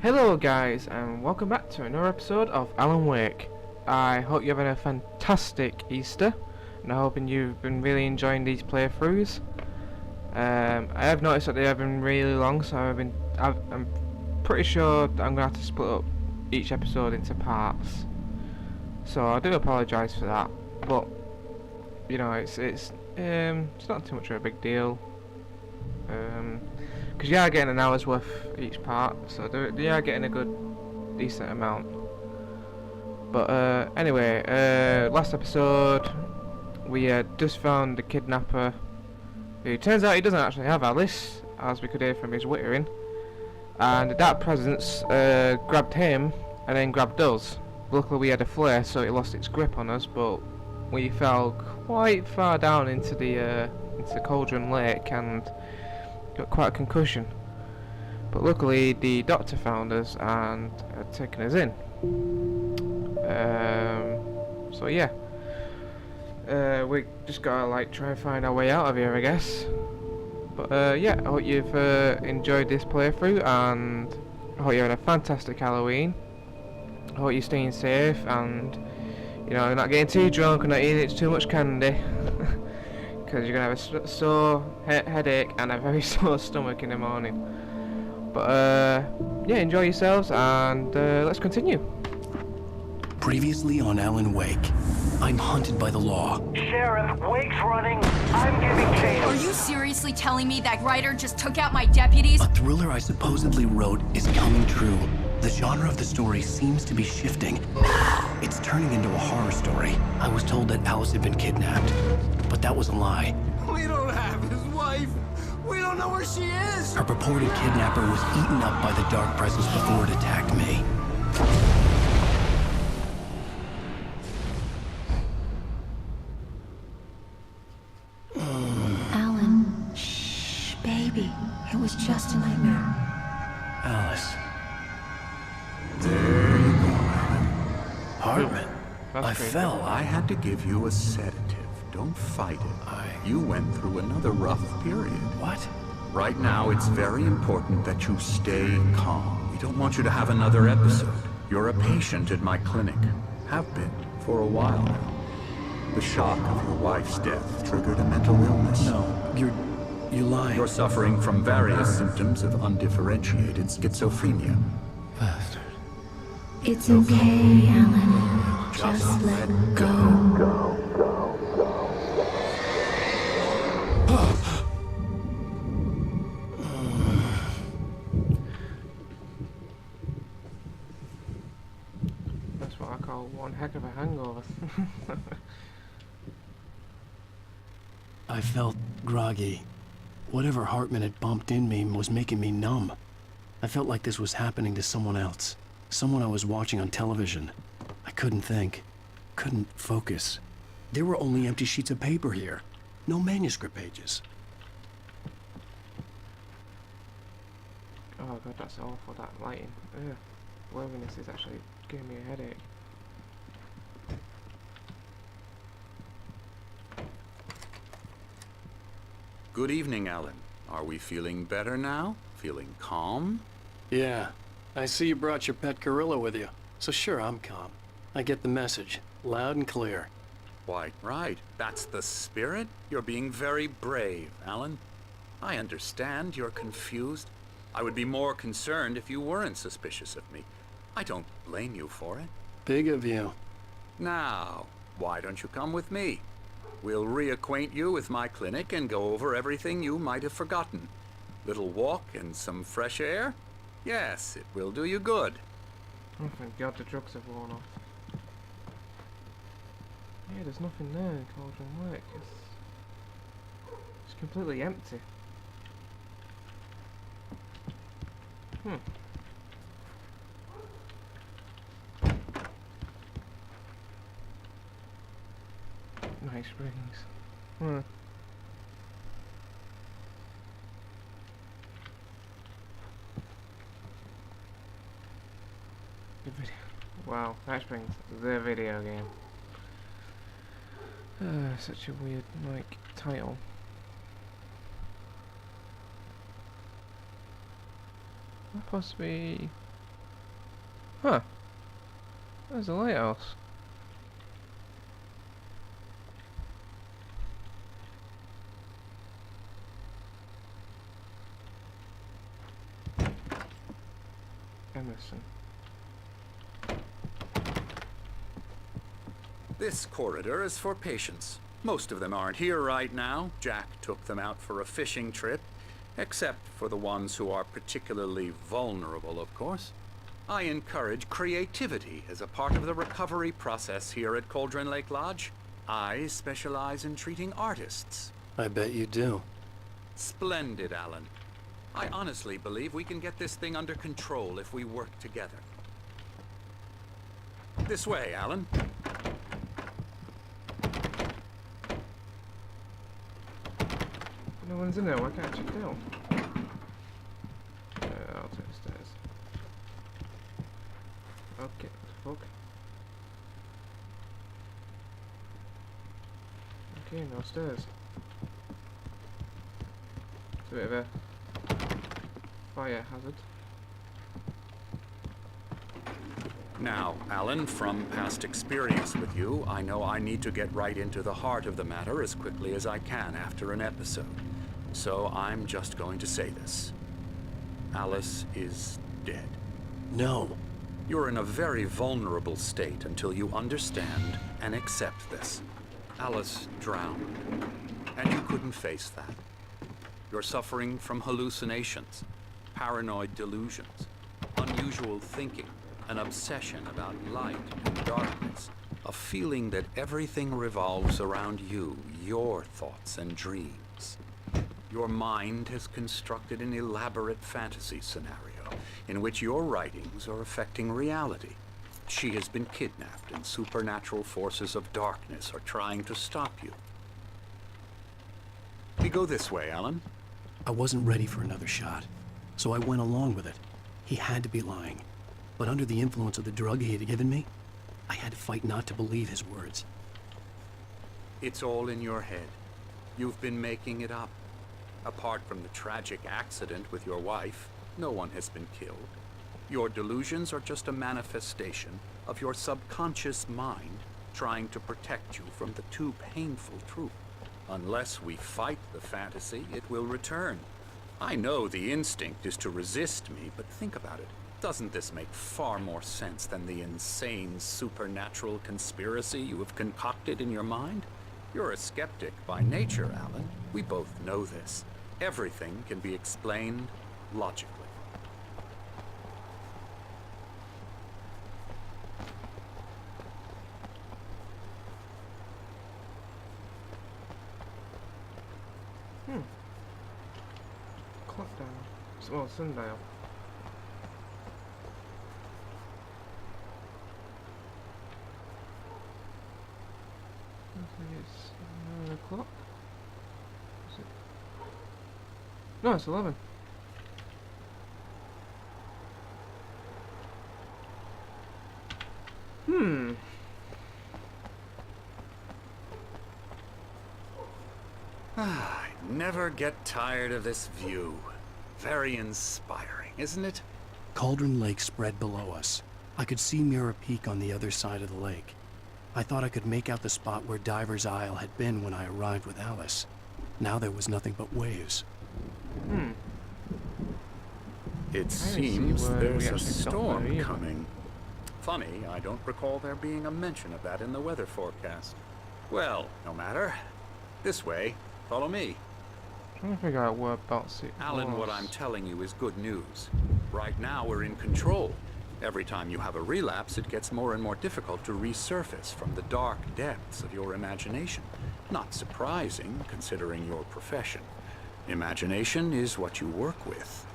Hello guys and welcome back to another episode of Alan Wake. I hope you're having a fantastic Easter and I'm hoping you've been really enjoying these playthroughs. I have noticed that they have been really long, so I'm pretty sure I'm going to have to split up each episode into parts. So I do apologise for that, but you know it's not too much of a big deal. Because you are getting an hour's worth each part, so they are getting a good, decent amount. But anyway, last episode we just found the kidnapper. It turns out he doesn't actually have Alice, as we could hear from his whittering. And the Dark Presence grabbed him and then grabbed us. Luckily we had a flare, so it lost its grip on us, but we fell quite far down into the Cauldron Lake and got quite a concussion. But luckily the doctor found us and had taken us in. So yeah, we just gotta try and find our way out of here, I guess. But yeah, I hope you've enjoyed this playthrough and I hope you're having a fantastic Halloween. I hope you're staying safe and you know, not getting too drunk and not eating too much candy. Because you're going to have a sore headache and a very sore stomach in the morning. But yeah, enjoy yourselves and let's continue. Previously on Alan Wake, I'm hunted by the law. Sheriff, Wake's running. I'm giving chase. Are you seriously telling me that Ryder just took out my deputies? A thriller I supposedly wrote is coming true. The genre of the story seems to be shifting. It's turning into a horror story. I was told that Alice had been kidnapped, but that was a lie. We don't have his wife. We don't know where she is. Her purported kidnapper was eaten up by the Dark Presence before it attacked me. Alan, shh, baby. It was just a nightmare. Alice. There you go, Alan. Hartman. That's I great. fell. I had to give you a sedative. Don't fight it. You went through another rough period. What? Right now, it's very important that you stay calm. We don't want you to have another episode. You're a patient at my clinic. Have been for a while now. The shock of your wife's death triggered a mental illness. No, you're lying. You're suffering from various symptoms of undifferentiated schizophrenia. Bastard. It's okay, Alan. Just let go. That's what I call one heck of a hangover. I felt groggy. Whatever Hartman had bumped in me was making me numb. I felt like this was happening to someone else. Someone I was watching on television. I couldn't think. Couldn't focus. There were only empty sheets of paper here. No manuscript pages. Oh god, that's awful, that lighting. Ugh. Worminess is actually giving me a headache. Good evening, Alan. Are we feeling better now? Feeling calm? Yeah. I see you brought your pet gorilla with you. So sure, I'm calm. I get the message. Loud and clear. Quite right. That's the spirit. You're being very brave, Alan. I understand you're confused. I would be more concerned if you weren't suspicious of me. I don't blame you for it. Big of you. Now, why don't you come with me? We'll reacquaint you with my clinic and go over everything you might have forgotten. Little walk and some fresh air? Yes, it will do you good. Oh thank god the drugs have worn off. Yeah, there's nothing there in Cauldron Lake. It's completely empty. Nice springs. The video. Wow, Night Springs, the video game. Such a weird, title. Possibly Huh. There's a lighthouse. Emerson. This corridor is for patients. Most of them aren't here right now. Jack took them out for a fishing trip, except for the ones who are particularly vulnerable, of course. I encourage creativity as a part of the recovery process here at Cauldron Lake Lodge. I specialize in treating artists. I bet you do. Splendid, Alan. I honestly believe we can get this thing under control if we work together. This way, Alan. No one's in there, why can't I check it out? I'll take the stairs. Okay, what the fuck? Okay, no stairs. It's a bit of a fire hazard. Now, Alan, from past experience with you, I know I need to get right into the heart of the matter as quickly as I can after an episode. So I'm just going to say this. Alice is dead. No. You're in a very vulnerable state until you understand and accept this. Alice drowned, and you couldn't face that. You're suffering from hallucinations, paranoid delusions, unusual thinking, an obsession about light and darkness, a feeling that everything revolves around you, your thoughts and dreams. Your mind has constructed an elaborate fantasy scenario in which your writings are affecting reality. She has been kidnapped and supernatural forces of darkness are trying to stop you. We go this way, Alan. I wasn't ready for another shot, so I went along with it. He had to be lying. But under the influence of the drug he had given me, I had to fight not to believe his words. It's all in your head. You've been making it up. Apart from the tragic accident with your wife, no one has been killed. Your delusions are just a manifestation of your subconscious mind trying to protect you from the too painful truth. Unless we fight the fantasy, it will return. I know the instinct is to resist me, but think about it. Doesn't this make far more sense than the insane supernatural conspiracy you have concocted in your mind? You're a skeptic by nature, Alan. We both know this. Everything can be explained logically. Clock dial. Well, sundial. I think it's 9 o'clock. Is it? No, it's 11. I never get tired of this view. Very inspiring, isn't it? Cauldron Lake spread below us. I could see Mirror Peak on the other side of the lake. I thought I could make out the spot where Diver's Isle had been when I arrived with Alice. Now there was nothing but waves. It see seems where we there's a actually stopped storm there either. coming. Funny, I don't recall there being a mention of that in the weather forecast. Well, no matter. This way. Follow me. Trying to figure out whereabouts it Alan, was. what I'm telling you is good news. Right now, we're in control. Every time you have a relapse, it gets more and more difficult to resurface from the dark depths of your imagination. Not surprising, considering your profession. Imagination is what you work with.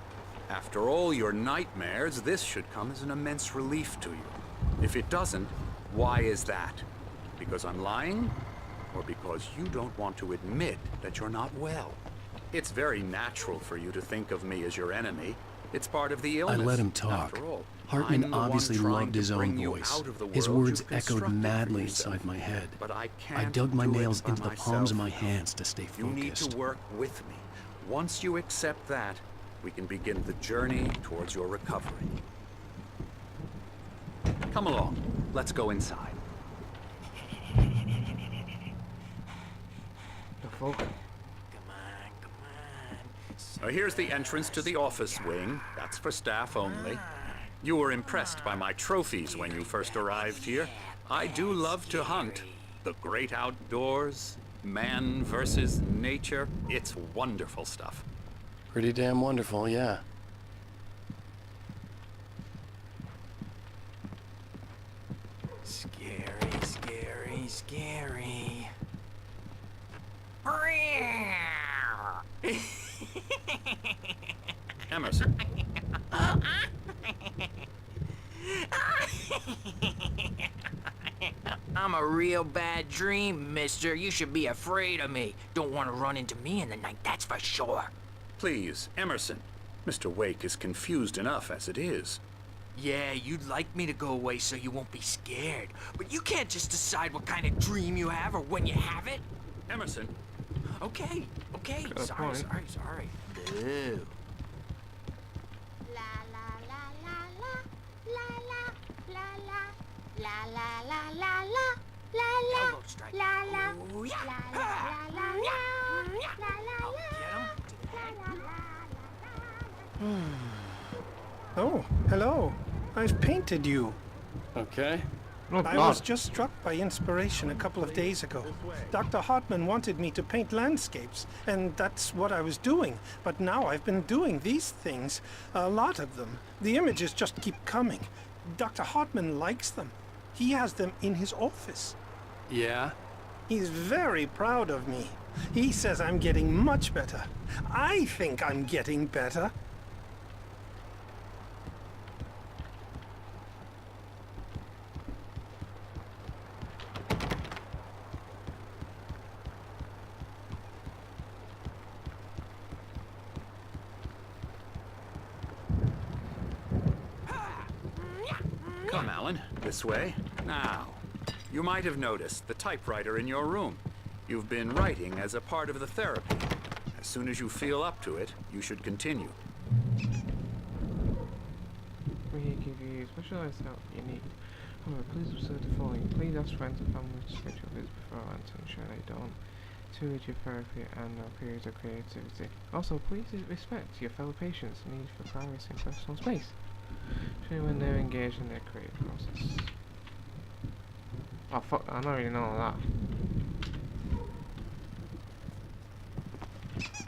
After all your nightmares, this should come as an immense relief to you. If it doesn't, why is that? Because I'm lying? Or because you don't want to admit that you're not well? It's very natural for you to think of me as your enemy. It's part of the illness. I let him talk. After all, Hartman I'm the one obviously trying loved to his own bring you voice. out of the His world words you've echoed constructed for madly yourself. inside my head. But I I can't dug my do it nails by into the palms of my myself. hands to stay You need focused. to work with me. Once you accept that, we can begin the journey towards your recovery. Come along. Let's go inside. The fuck? Here's the entrance to the office wing. That's for staff only. You were impressed by my trophies when you first arrived here. I do love to hunt. The great outdoors, man versus nature. It's wonderful stuff. Pretty damn wonderful, yeah. Scary, scary, scary. Emerson. I'm a real bad dream, mister. You should be afraid of me. Don't want to run into me in the night, that's for sure. Please, Emerson. Mr. Wake is confused enough as it is. Yeah, you'd like me to go away so you won't be scared. But you can't just decide what kind of dream you have or when you have it. Emerson. Okay, okay. Got a Sorry, point. sorry. Boo. Elbow strike. Ooh, yeah. I'll get him. Oh, hello. I've painted you. Okay. Oh, I was God. just struck by inspiration a couple of days ago. Dr. Hartman wanted me to paint landscapes, and that's what I was doing. But now I've been doing these things, a lot of them. The images just keep coming. Dr. Hartman likes them. He has them in his office. Yeah? He's very proud of me. He says I'm getting much better. I think I'm getting better. Come, Alan. This way. Now, you might have noticed the typewriter in your room. You've been writing as a part of the therapy. As soon as you feel up to it, you should continue. We give you specialized help you need. However, please observe the following. Please ask friends and family to schedule visits beforehand to ensure they don't interrupt your therapy and periods of creativity. Also, please respect your fellow patients' need for privacy and personal space, especially when they're engaged in their creative process. Oh fuck, I don't really know all that.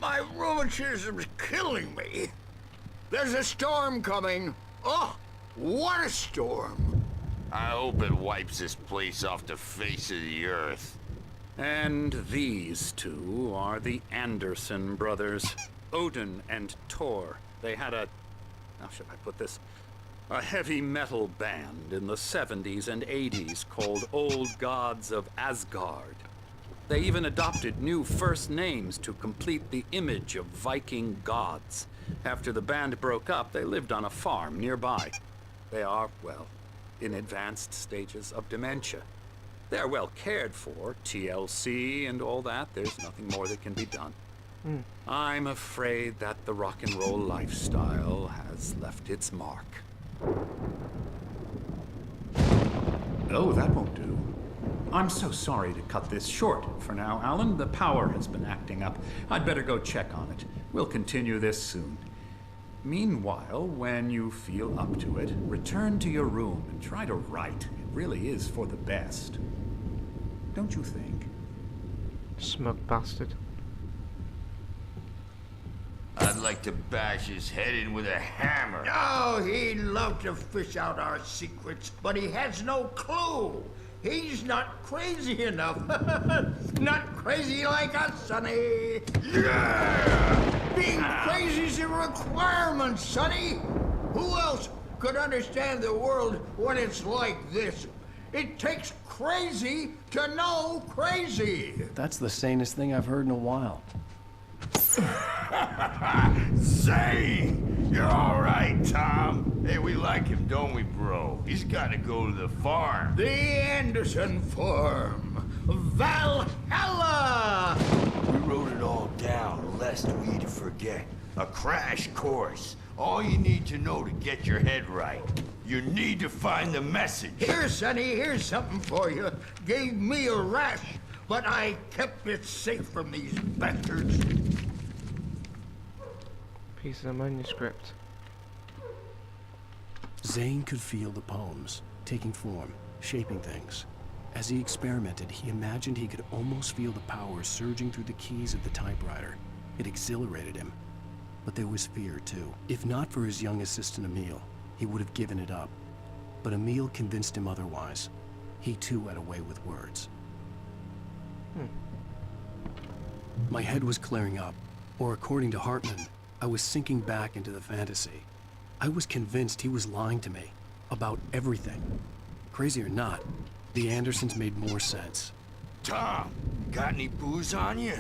My rheumatism's killing me. There's a storm coming. Oh, what a storm. I hope it wipes this place off the face of the earth. And these two are the Anderson brothers, Odin and Thor. They had a, how should I put this? A heavy metal band in the 70s and 80s called Old Gods of Asgard. They even adopted new first names to complete the image of Viking gods. After the band broke up, they lived on a farm nearby. They are, well, in advanced stages of dementia. They're well cared for, TLC and all that. There's nothing more that can be done. I'm afraid that the rock and roll lifestyle has left its mark. Oh, that won't do. I'm so sorry to cut this short for now, Alan. The power has been acting up. I'd better go check on it. We'll continue this soon. Meanwhile, when you feel up to it, return to your room and try to write. It really is for the best. Don't you think? Smug bastard. I'd like to bash his head in with a hammer. Oh, he'd love to fish out our secrets, but he has no clue. He's not crazy enough. Not crazy like us, Sonny. Yeah! Being crazy's a requirement, Sonny. Who else could understand the world when it's like this? It takes crazy to know crazy. That's the sanest thing I've heard in a while. Say, you're all right, Tom. Hey, we like him, don't we, bro? He's got to go to the farm. The Anderson Farm. Valhalla! We wrote it all down, lest we forget. A crash course all you need to know to get your head right. You need to find the message. Here, Sonny, here's something for you. Gave me a rash, but I kept it safe from these bastards. Piece of manuscript. Zane could feel the poems, taking form, shaping things. As he experimented, he imagined he could almost feel the power surging through the keys of the typewriter. It exhilarated him. But there was fear, too. If not for his young assistant Emil, he would have given it up. But Emil convinced him otherwise. He too had a way with words. My head was clearing up, or according to Hartman, I was sinking back into the fantasy. I was convinced he was lying to me about everything. Crazy or not, the Andersons made more sense. Tom, got any booze on you?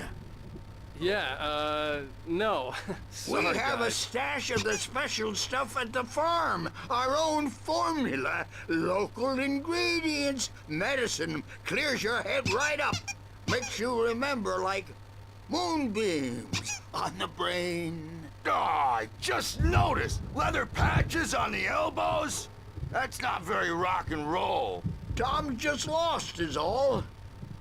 Yeah, no. Sorry, We have a guys. stash of the special stuff at the farm. Our own formula. Local ingredients. Medicine clears your head right up. Makes you remember like moonbeams on the brain. Oh, I just noticed. Leather patches on the elbows? That's not very rock and roll. Tom just lost is all.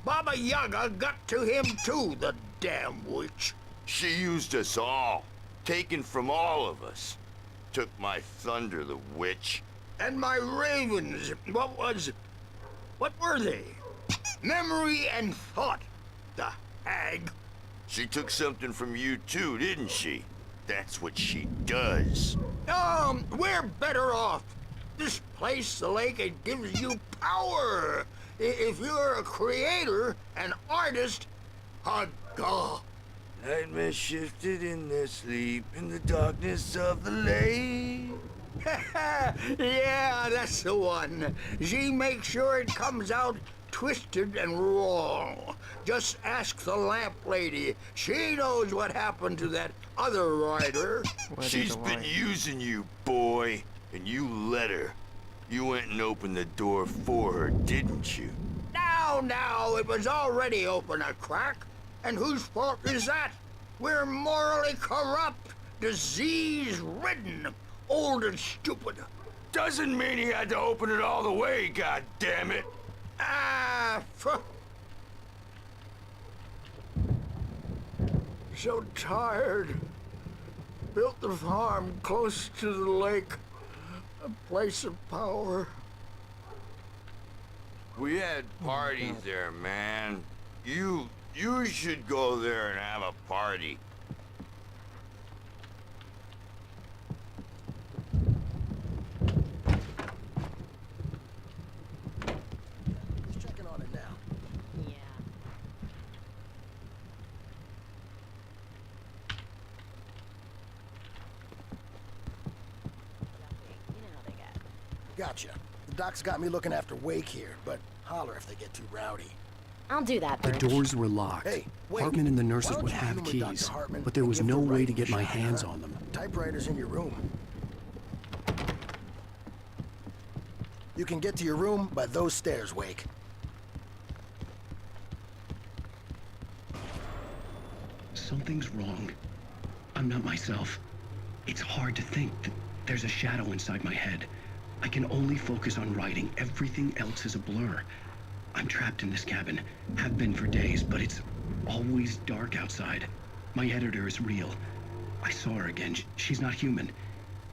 Baba Yaga got to him too, the damn witch. She used us all. Taken from all of us. Took my thunder, the witch. And my ravens, what were they? Memory and thought, the hag. She took something from you too, didn't she? That's what she does. We're better off. This place, the lake, it gives you power. If you're a creator, an artist, a god. Nightmare shifted in their sleep in the darkness of the lake. Yeah, that's the one. She makes sure it comes out twisted and wrong. Just ask the lamp lady. She knows what happened to that other rider. She's been using you, boy, and you let her. You went and opened the door for her, didn't you? Now, it was already open a crack. And whose fault is that? We're morally corrupt, disease-ridden, old and stupid. Doesn't mean he had to open it all the way, goddammit. So tired. Built the farm close to the lake. A place of power. We had parties there, man. You should go there and have a party. Just checking on it now. Yeah. You know how they get. Gotcha. The doc's got me looking after Wake here, but holler if they get too rowdy. I'll do that, The Birch. doors were locked. Hey, wait. Hartman and the nurses Why don't would you have meet with Dr. keys, Hartman but there and was give no the way to writing get a my shot, hands huh? on them. Typewriter's in your room. You can get to your room by those stairs, Wake. Something's wrong. I'm not myself. It's hard to think that there's a shadow inside my head. I can only focus on writing. Everything else is a blur. I'm trapped in this cabin. Have been for days, but it's always dark outside. My editor is real. I saw her again. She's not human.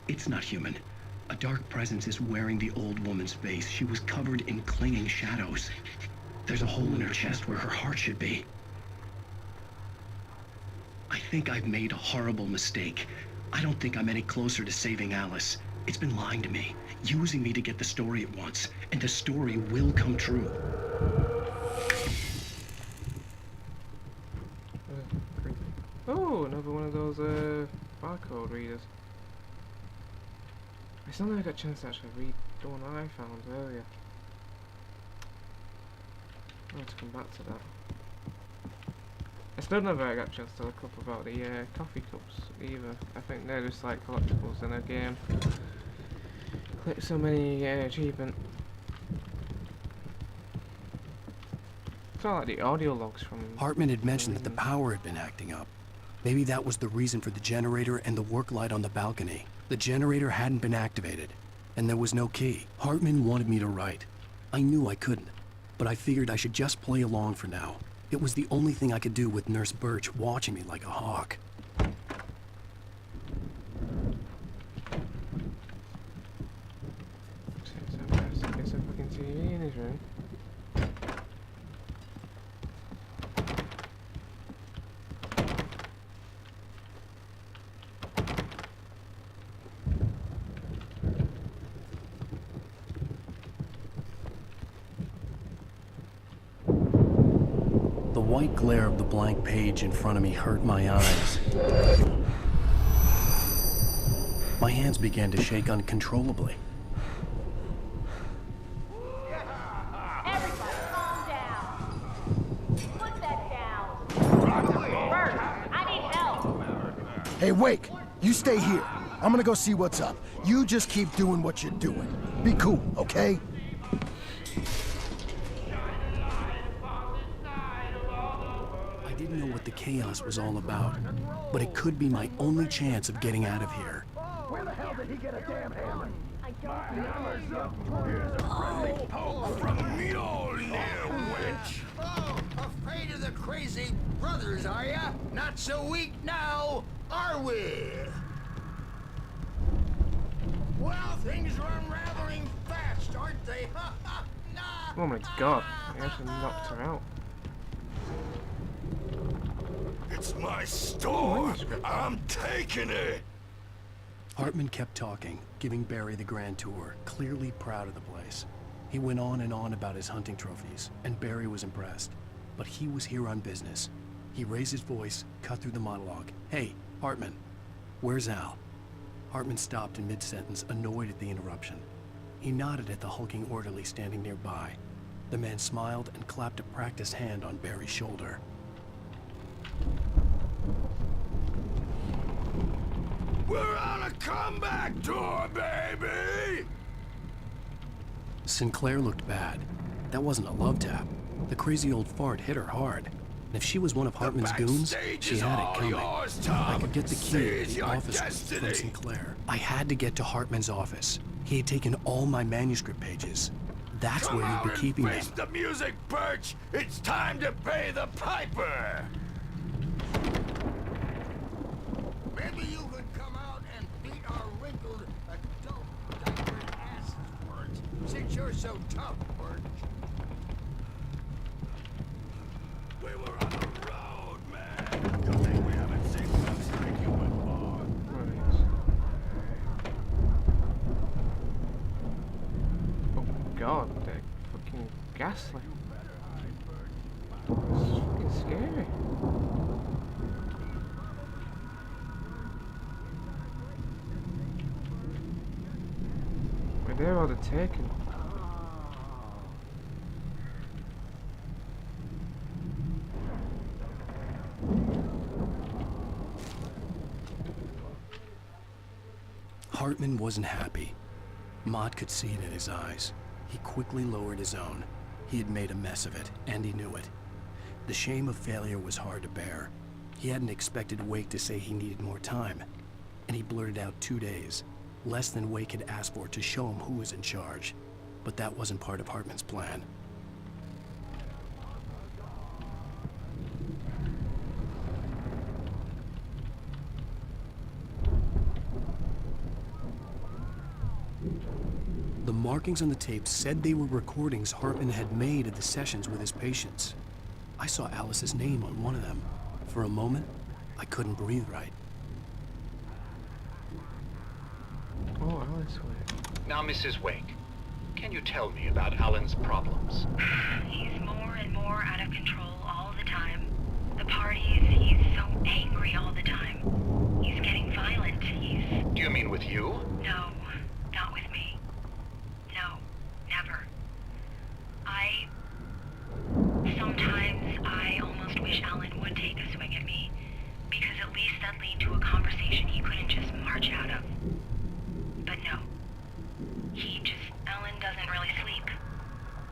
It's not human. A dark presence is wearing the old woman's face. She was covered in clinging shadows. There's a hole in her chest where her heart should be. I think I've made a horrible mistake. I don't think I'm any closer to saving Alice. It's been lying to me, using me to get the story it wants, and the story will come true. Oh, another one of those barcode readers. I still never got a chance to actually read the one I found earlier. I have to come back to that. I still never got a chance to look up about the coffee cups either. I think they're just like collectibles in a game. Click so many achievement. It's all like the audio logs from... Hartman had mentioned that the power had been acting up. Maybe that was the reason for the generator and the work light on the balcony. The generator hadn't been activated, and there was no key. Hartman wanted me to write. I knew I couldn't, but I figured I should just play along for now. It was the only thing I could do with Nurse Birch watching me like a hawk. It's a fucking TV in his room. The white glare of the blank page in front of me hurt my eyes. My hands began to shake uncontrollably. Everybody calm down. Put that down. Bert, I need help. Hey, Wake, you stay here. I'm gonna go see what's up. You just keep doing what you're doing. Be cool, okay? I didn't know what the chaos was all about, but it could be my only chance of getting out of here. Where the hell did he get a damn hammer? I don't know. Here's a friendly poke from Mjolnir, wench. Oh, afraid of the crazy brothers, are ya? Not so weak now, are we? Well, things are unraveling fast, aren't they? Oh my god, I actually knocked her out. It's my store. I'm taking it. Hartman kept talking, giving Barry the grand tour, clearly proud of the place. He went on and on about his hunting trophies, and Barry was impressed. But he was here on business. He raised his voice, cut through the monologue. Hey, Hartman, where's Al? Hartman stopped in mid-sentence, annoyed at the interruption. He nodded at the hulking orderly standing nearby. The man smiled and clapped a practiced hand on Barry's shoulder. We're on a comeback tour, baby! Sinclair looked bad. That wasn't a love tap. The crazy old fart hit her hard. And if she was one of Hartman's goons, she had it coming. I could get the key to the office from Sinclair. I had to get to Hartman's office. He had taken all my manuscript pages. That's where he'd be keeping them. Face the music, Birch! It's time to pay the piper! Maybe you could come out and beat our wrinkled adult diapered asses for it, since you're so tough, Birch. We were on the road, man! You think we haven't seen folks like you before? Oh god, they're fucking ghastly. It's fucking scary. Where they're all taken. Hartman wasn't happy. Mott could see it in his eyes. He quickly lowered his own. He had made a mess of it, and he knew it. The shame of failure was hard to bear. He hadn't expected Wake to say he needed more time, and he blurted out 2 days, less than Wake had asked for to show him who was in charge. But that wasn't part of Hartman's plan. The markings on the tape said they were recordings Hartman had made of the sessions with his patients. I saw Alice's name on one of them. For a moment, I couldn't breathe right. Oh, Alice Wake. Now, Mrs. Wake, can you tell me about Alan's problems? He's more and more out of control all the time. The parties, he's so angry all the time. He's getting violent. Do you mean with you? No, not with me. No, never. Sometimes I almost wish Alan would take a swing at me, because at least that'd lead to a conversation he couldn't just march out of. But no. Alan doesn't really sleep.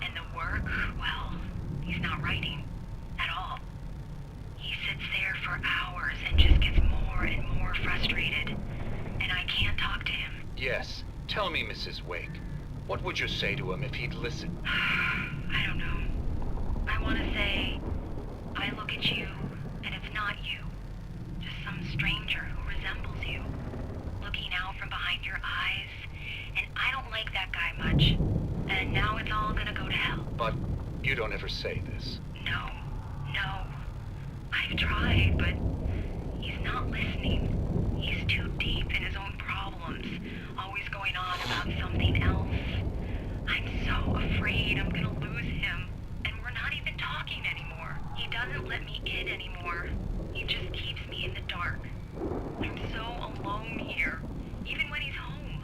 And the work, well, he's not writing at all. He sits there for hours and just gets more and more frustrated. And I can't talk to Yes. Tell me, Mrs. Wake. What would you say to him if he'd listen? I don't know. I want to say, I look at you, and it's not you. Just some stranger who resembles you. Looking out from behind your eyes. And I don't like that guy much. And now it's all gonna go to hell. But you don't ever say this. No. I've tried, but he's not listening. He's too deep in his own problems, always going on about something else. I'm so afraid I'm gonna lose him, and we're not even talking anymore. He doesn't let me in anymore. He just keeps me in the dark. I'm so alone here, even when he's home.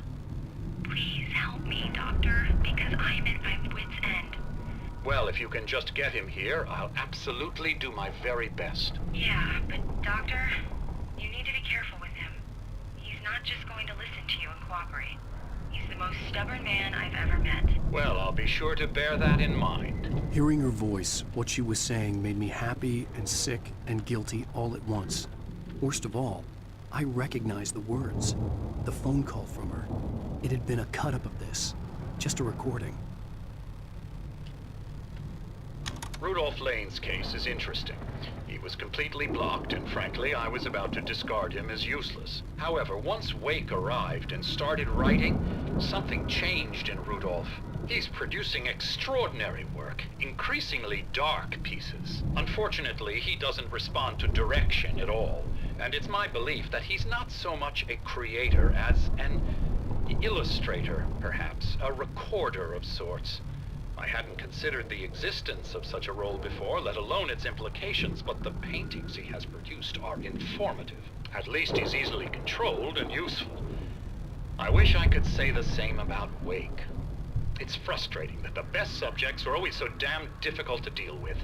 Please help me, Doctor, because I'm at my wit's end. Well, if you can just get him here, I'll absolutely do my very best. Yeah, but Doctor, you need to be careful with him. He's not just going to listen to you and cooperate. He's the most stubborn man I've ever met. Well, I'll be sure to bear that in mind. Hearing her voice, what she was saying made me happy and sick and guilty all at once. Worst of all, I recognized the words. The phone call from her. It had been a cut-up of this. Just a recording. Rudolph Lane's case is interesting. He was completely blocked, and frankly, I was about to discard him as useless. However, once Wake arrived and started writing, something changed in Rudolph. He's producing extraordinary work, increasingly dark pieces. Unfortunately, he doesn't respond to direction at all, and it's my belief that he's not so much a creator as an illustrator, perhaps, a recorder of sorts. I hadn't considered the existence of such a role before, let alone its implications, but the paintings he has produced are informative. At least he's easily controlled and useful. I wish I could say the same about Wake. It's frustrating that the best subjects are always so damn difficult to deal with.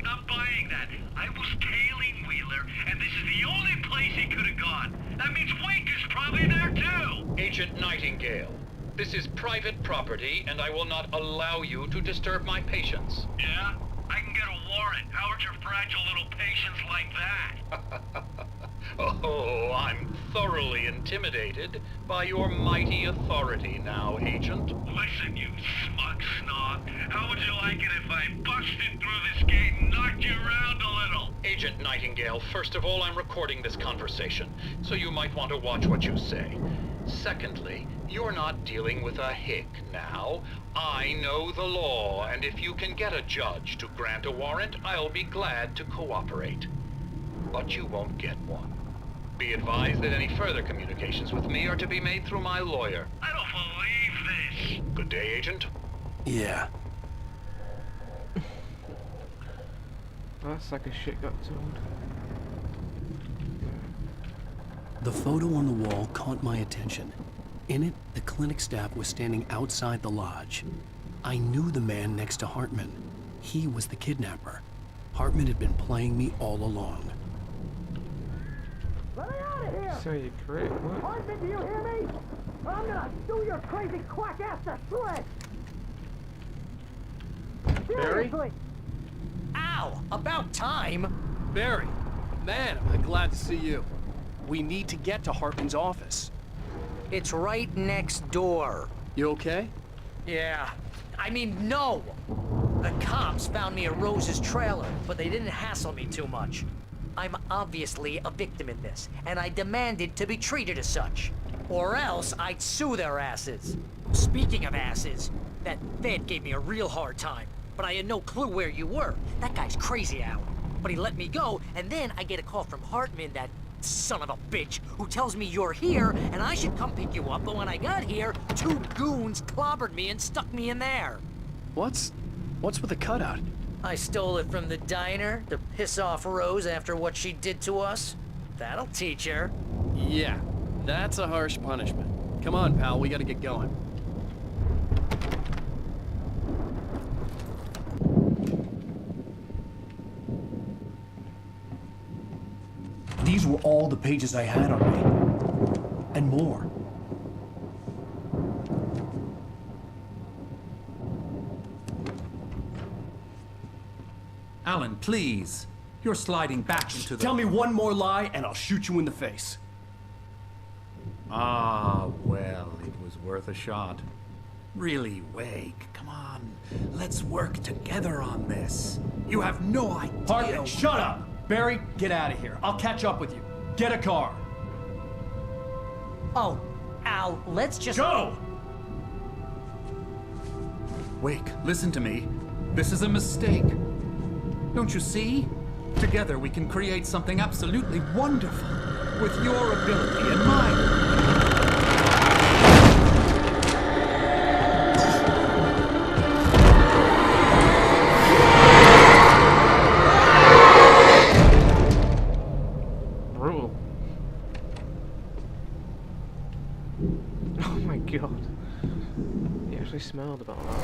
Not buying that. I was tailing Wheeler, and this is the only place he could have gone. That means Wake is probably there too! Agent Nightingale. This is private property, and I will not allow you to disturb my patients. Yeah? I can get a warrant. How would your fragile little patients like that? Oh, I'm thoroughly intimidated by your mighty authority now, Agent. Listen, you smug snob. How would you like it if I busted through this gate and knocked you around a little? Agent Nightingale, first of all, I'm recording this conversation, so you might want to watch what you say. Secondly, you're not dealing with a hick now. I know the law, and if you can get a judge to grant a warrant, I'll be glad to cooperate. But you won't get one. Be advised that any further communications with me are to be made through my lawyer. I don't believe this. Good day, Agent. Yeah. That's like a shit got told. The photo on the wall caught my attention. In it, the clinic staff was standing outside the lodge. I knew the man next to Hartman. He was the kidnapper. Hartman had been playing me all along. Let me out of here! So you correct, what? Hartman, do you hear me? I'm gonna do your crazy quack ass to shreds! Barry? Seriously! Ow! About time! Barry, man, am I glad to see you. We need to get to Hartman's office. It's right next door. You okay? Yeah. I mean, no! The cops found me at Rose's trailer, but they didn't hassle me too much. I'm obviously a victim in this, and I demanded to be treated as such. Or else I'd sue their asses. Speaking of asses, that Fed gave me a real hard time, but I had no clue where you were. That guy's crazy, Al. But he let me go, and then I get a call from Hartman, that son of a bitch, who tells me you're here, and I should come pick you up, but when I got here, 2 goons clobbered me and stuck me in there. What's with the cutout? I stole it from the diner to piss off Rose after what she did to us. That'll teach her. Yeah, that's a harsh punishment. Come on, pal, we gotta get going. These were all the pages I had on me. And more. Alan, please. You're sliding back into the... Tell me one more lie and I'll shoot you in the face. Ah, well, it was worth a shot. Really, Wake, come on. Let's work together on this. You have no idea. Hartman, shut up! Barry, get out of here. I'll catch up with you. Get a car. Oh, Al, let's just... Go! Wake, listen to me. This is a mistake. Don't you see? Together we can create something absolutely wonderful. With your ability and mine. Brutal. Oh my god. He actually smelled about that.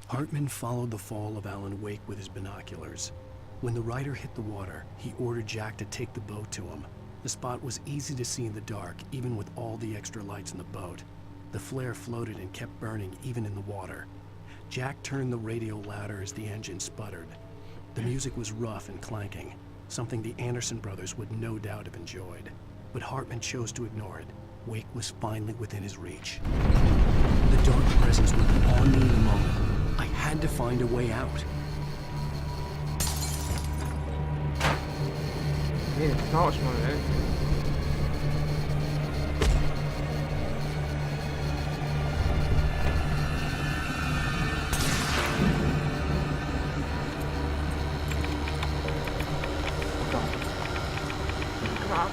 Hartman followed the fall of Alan Wake with his binoculars. When the rider hit the water, he ordered Jack to take the boat to him. The spot was easy to see in the dark, even with all the extra lights in the boat. The flare floated and kept burning, even in the water. Jack turned the radio louder as the engine sputtered. The music was rough and clanking, something the Anderson brothers would no doubt have enjoyed. But Hartman chose to ignore it. Wake was finally within his reach. The dark presence would be on me in a moment. I had to find a way out. I need a torch more than anything. Come on.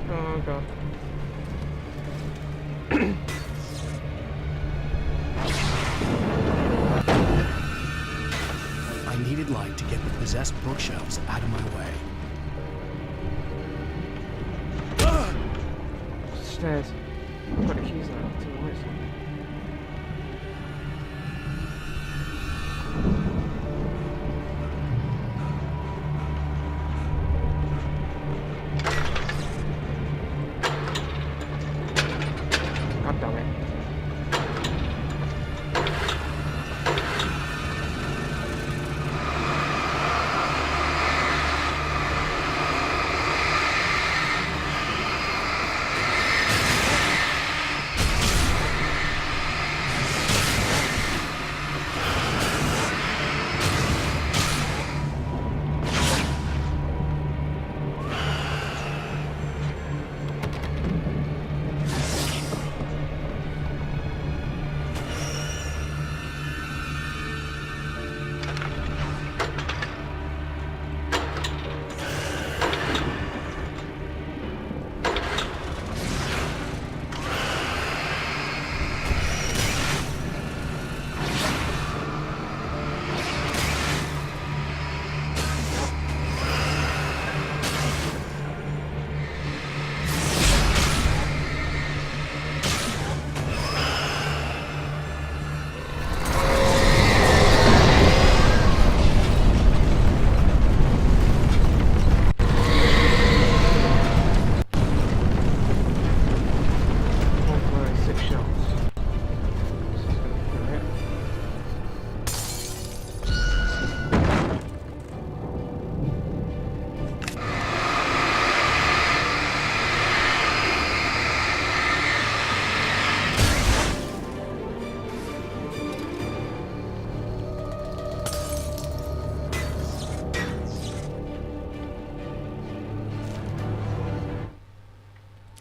Oh god. I needed light to get the possessed bookshelves out of my way. Stairs. I've got the keys now. To the right side. God damn it.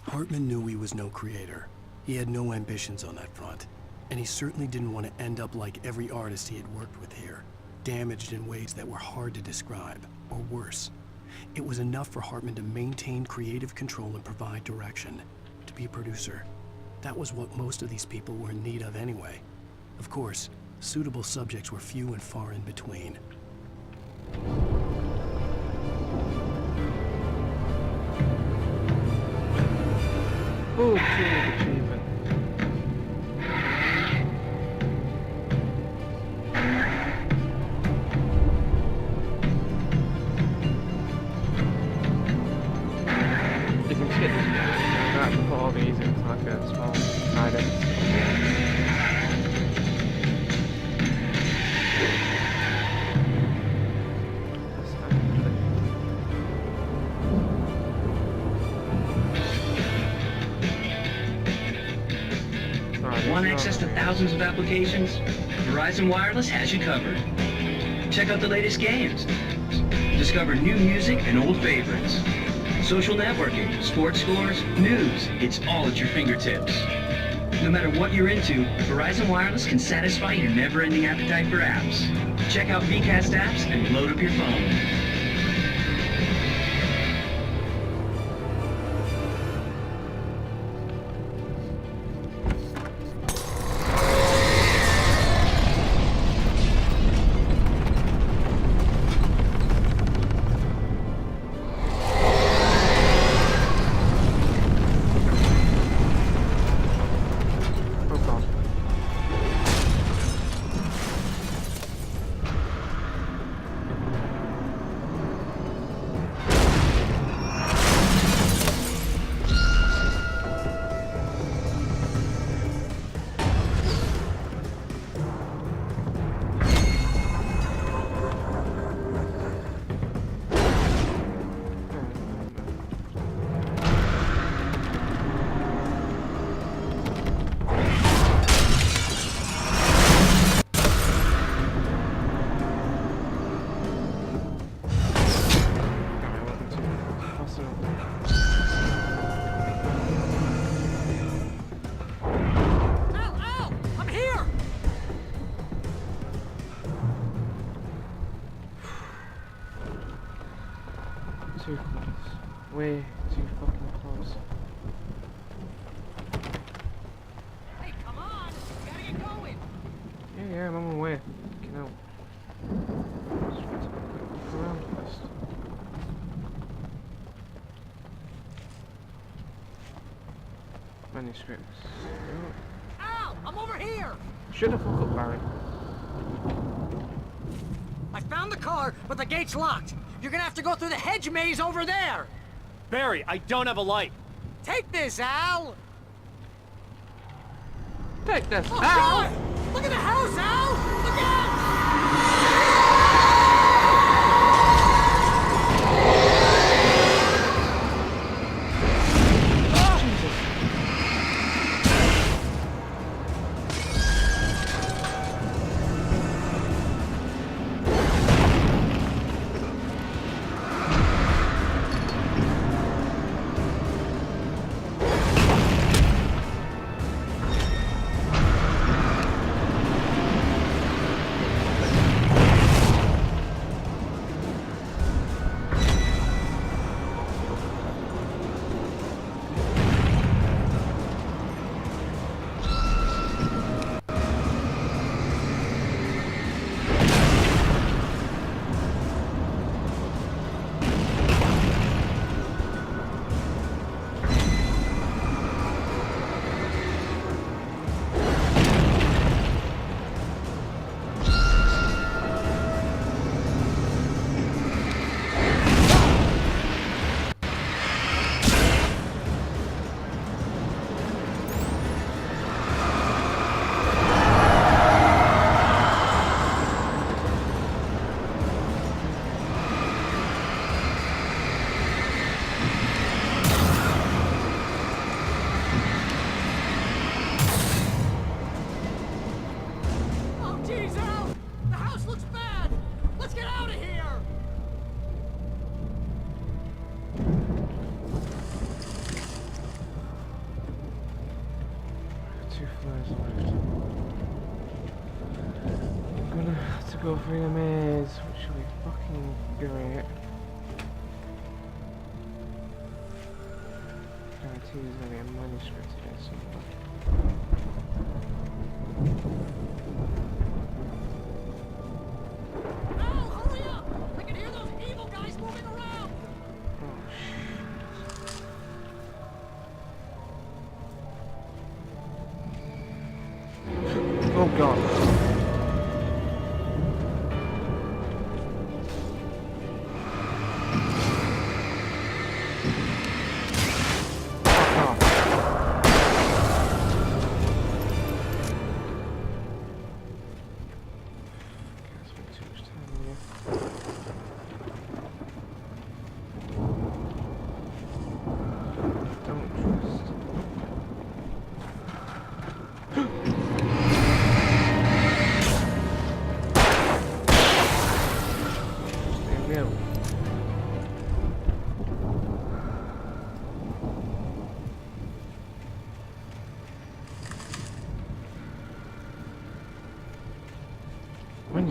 Hartman knew he was no creator. He had no ambitions on that front. And he certainly didn't want to end up like every artist he had worked with here, damaged in ways that were hard to describe, or worse. It was enough for Hartman to maintain creative control and provide direction, to be a producer. That was what most of these people were in need of anyway. Of course, suitable subjects were few and far in between. Oh, creative achievement. You can skip thousands of applications, Verizon Wireless has you covered. Check out the latest games. Discover new music and old favorites. Social networking, sports scores, news, it's all at your fingertips. No matter what you're into, Verizon Wireless can satisfy your never-ending appetite for apps. Check out VCast apps and load up your phone. Too close. Way too fucking close. Hey, come on! You gotta get going! Yeah, I'm on my way. Fucking hell. Just trying to look around first. Manuscripts. Oh. Al! I'm over here! Shut the fuck up, Barry. I found the car, but the gate's locked. You're gonna have to go through the hedge maze over there. Barry, I don't have a light. Take this, Al! Take this, oh, Al! God! Look at the house, Al! Look out! Go through the maze, which will be fucking great. Guarantee there's gonna be a manuscript here somewhere. Al, hurry up! I can hear those evil guys moving around! Oh god.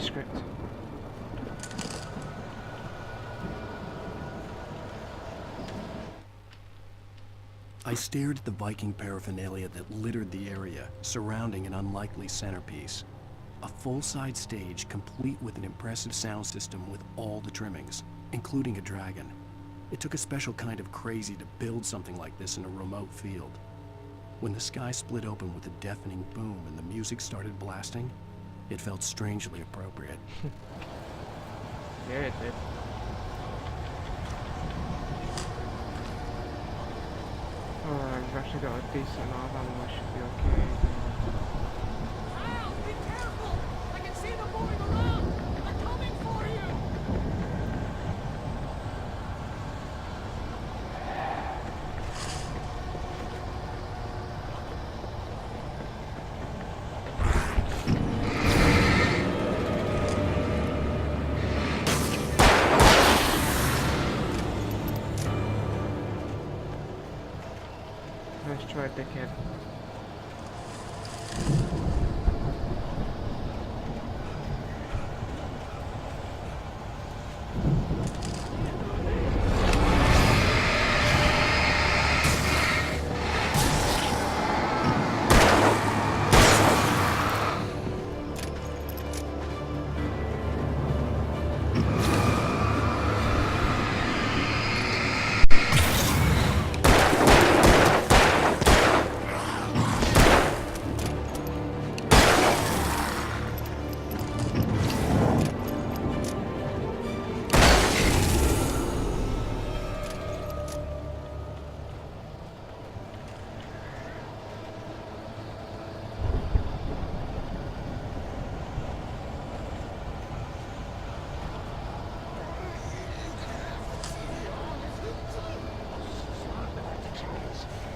manuscript. I stared at the Viking paraphernalia that littered the area, surrounding an unlikely centerpiece. A full-size stage complete with an impressive sound system with all the trimmings, including a dragon. It took a special kind of crazy to build something like this in a remote field. When the sky split open with a deafening boom and the music started blasting, it felt strangely appropriate. Yeah, it did. Alright, we've actually got a decent amount of ammo, should be okay. Kyle, be careful! I can see them moving around! They're coming for you! Nice try, dickhead.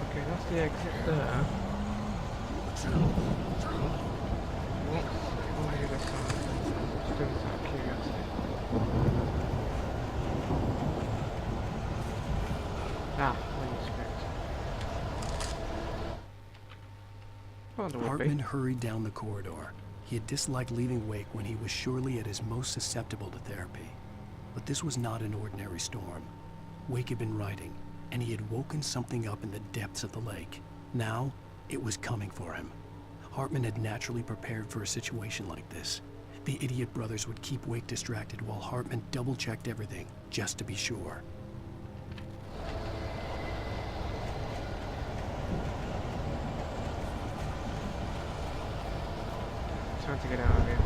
Okay, that's the exit there. What do this side? Just doing this out of curiosity. Ah, manuscript. Hartman hurried down the corridor. He had disliked leaving Wake when he was surely at his most susceptible to therapy. But this was not an ordinary storm. Wake had been writing, and he had woken something up in the depths of the lake. Now, it was coming for him. Hartman had naturally prepared for a situation like this. The idiot brothers would keep Wake distracted while Hartman double-checked everything, just to be sure. Time to get out of here.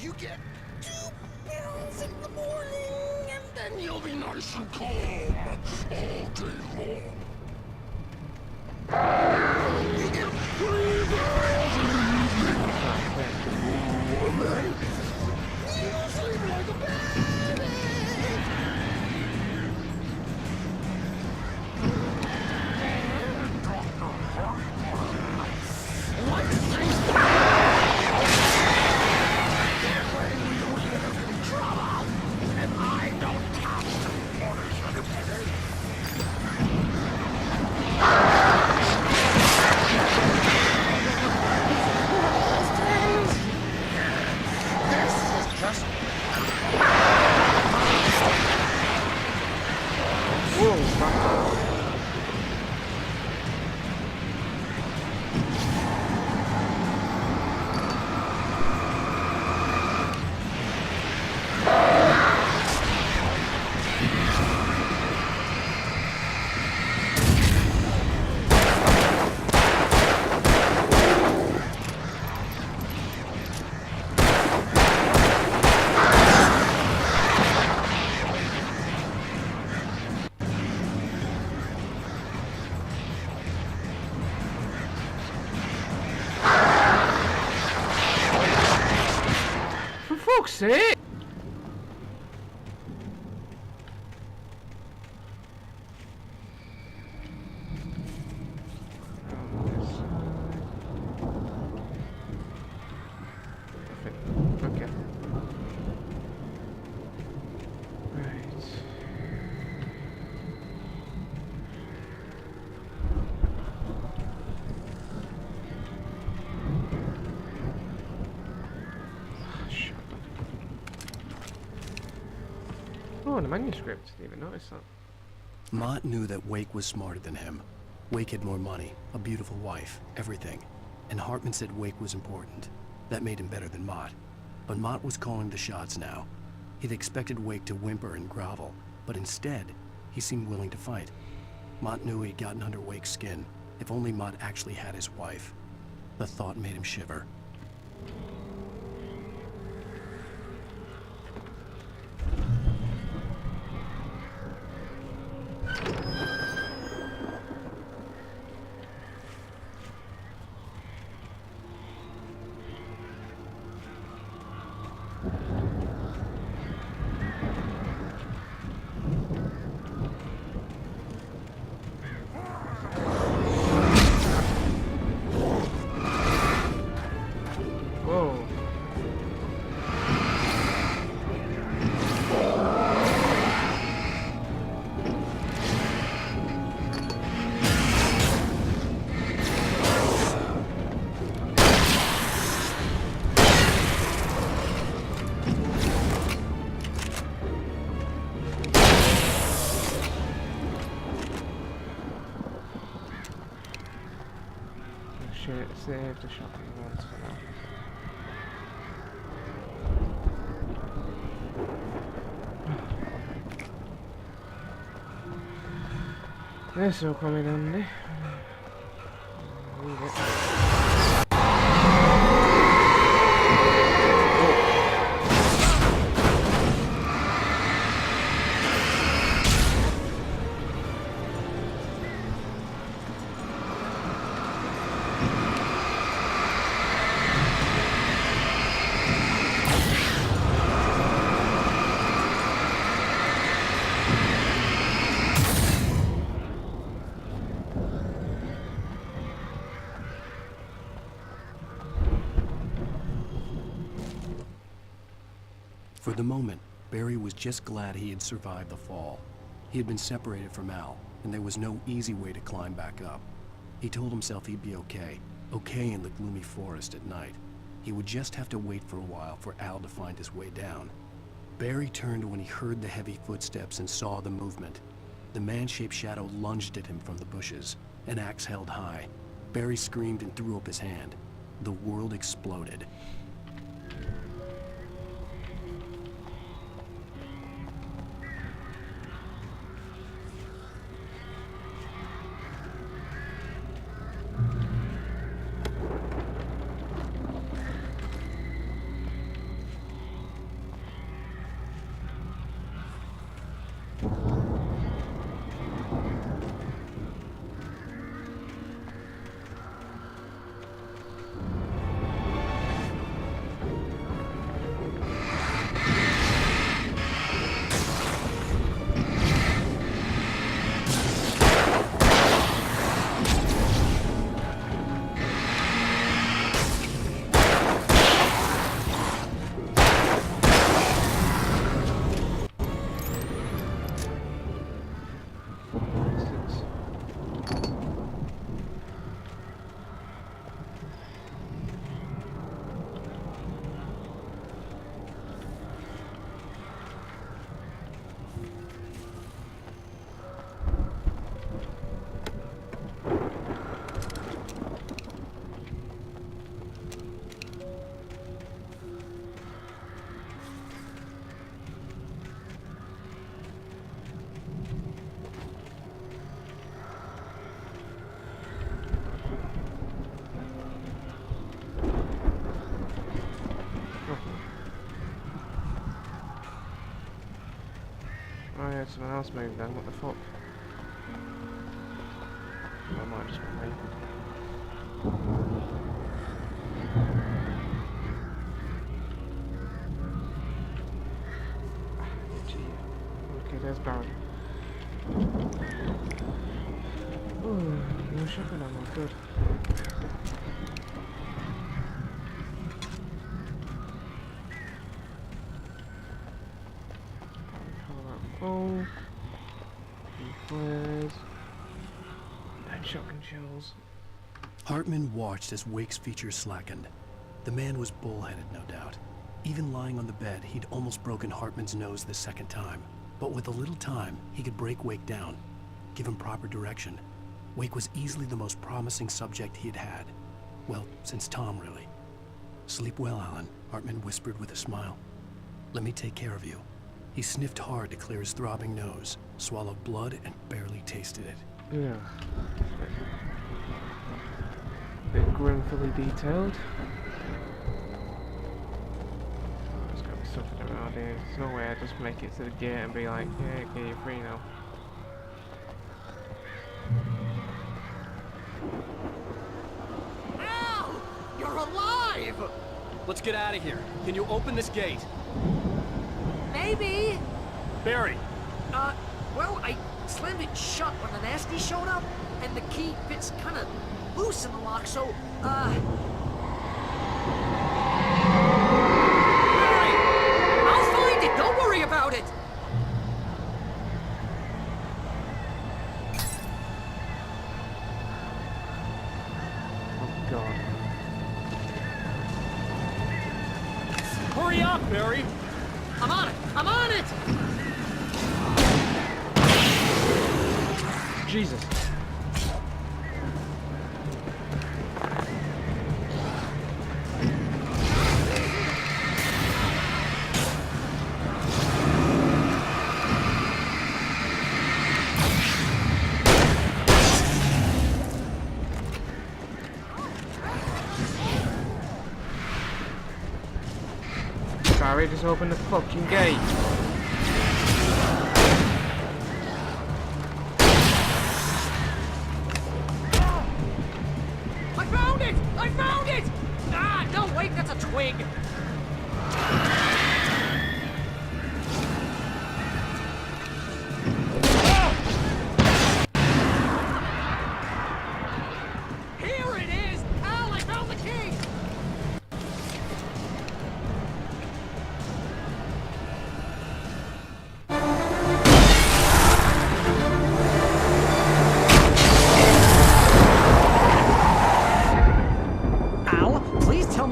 You get 2 pills in the morning, and then you'll be nice and calm all day long. You get 3 pills in the evening. And then you sleep like a baby. What is this? For fuck's sake! Oh, and a manuscript. Didn't even notice that. Mott knew that Wake was smarter than him. Wake had more money, a beautiful wife, everything. And Hartman said Wake was important. That made him better than Mott. But Mott was calling the shots now. He'd expected Wake to whimper and grovel, but instead, he seemed willing to fight. Mott knew he'd gotten under Wake's skin. If only Mott actually had his wife. The thought made him shiver. Save the shopping once for now. This will come in handy. Read it. For the moment, Barry was just glad he had survived the fall. He had been separated from Al, and there was no easy way to climb back up. He told himself he'd be okay in the gloomy forest at night. He would just have to wait for a while for Al to find his way down. Barry turned when he heard the heavy footsteps and saw the movement. The man-shaped shadow lunged at him from the bushes, an axe held high. Barry screamed and threw up his hand. The world exploded. Oh yeah, someone else moved then, what the fuck? I might just wait. Okay, there's Barry. Ooh, no shotgun ammo, good. Oh, flares, and shotgun shells. Hartman watched as Wake's features slackened. The man was bullheaded, no doubt. Even lying on the bed, he'd almost broken Hartman's nose the second time. But with a little time, he could break Wake down, give him proper direction. Wake was easily the most promising subject he'd had. Well, since Tom, really. Sleep well, Alan, Hartman whispered with a smile. Let me take care of you. He sniffed hard to clear his throbbing nose, swallowed blood, and barely tasted it. Yeah. Bit grimfully detailed. There's gotta be something around here. There's no way I just make it to the gate and be like, yeah, okay, you're free now. Al! You're alive! Let's get out of here. Can you open this gate? Maybe. Barry! Well, I slammed it shut when the nasty showed up, and the key fits kind of loose in the lock, so, Barry! I'll find it! Don't worry about it! Oh, God. Hurry up, Barry! I'm on it! I'm on it! Jesus. Barry, just open the fucking gate. I found it! I found it! Ah, no, wait, that's a twig. Here it is! Al, I found the key!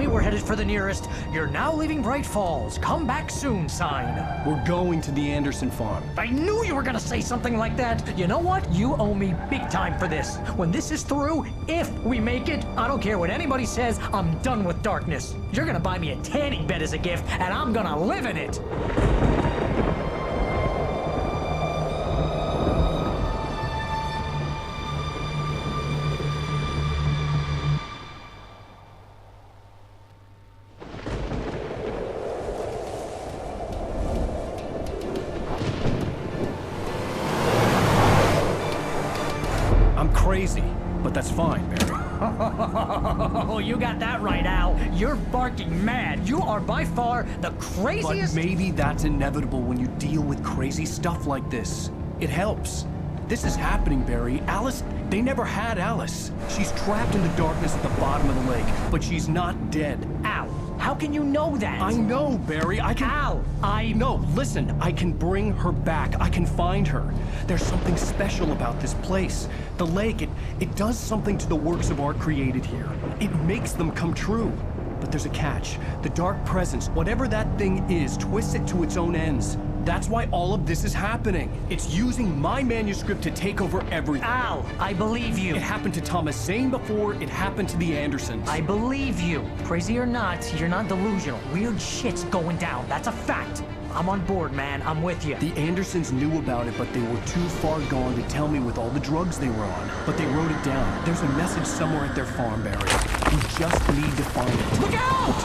We're headed for the nearest "You're now leaving Bright Falls. Come back soon" sign. We're going to the Anderson farm. I knew you were gonna say something like that. You know what? You owe me big time for this. When this is through, if we make it, I don't care what anybody says, I'm done with darkness. You're gonna buy me a tanning bed as a gift, and I'm gonna live in it. Crazy, but that's fine, Barry. Oh, you got that right, Al. You're barking mad. You are by far the craziest... But maybe that's inevitable when you deal with crazy stuff like this. It helps. This is happening, Barry. Alice, they never had Alice. She's trapped in the darkness at the bottom of the lake, but she's not dead. Al, how can you know that? I know, Barry. I can... Al, No, listen. I can bring her back. I can find her. There's something special about this place. The lake, it does something to the works of art created here. It makes them come true. But there's a catch. The dark presence, whatever that thing is, twists it to its own ends. That's why all of this is happening. It's using my manuscript to take over everything. Al, I believe you. It happened to Thomas Zane before it happened to the Andersons. I believe you. Crazy or not, you're not delusional. Weird shit's going down. That's a fact. I'm on board, man. I'm with you. The Andersons knew about it, but they were too far gone to tell me with all the drugs they were on. But they wrote it down. There's a message somewhere at their farm, Barry. We just need to find it. Look out!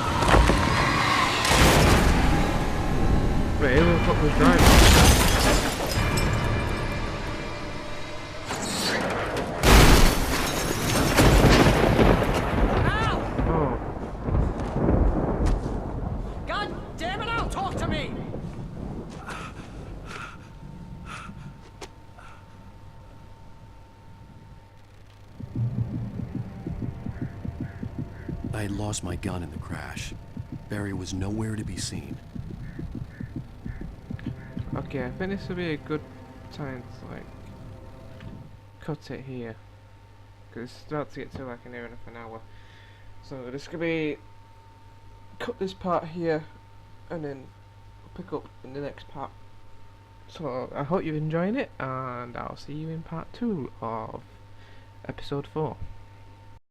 Wait, who the fuck was driving? Al! Oh. God damn it, Al! Talk to me! I had lost my gun in the crash. Barry was nowhere to be seen. Okay, I think this will be a good time to like cut it here, because it's about to get to like near enough an hour. So this could be cut this part here, and then pick up in the next part. So I hope you're enjoying it, and I'll see you in part 2 of episode 4.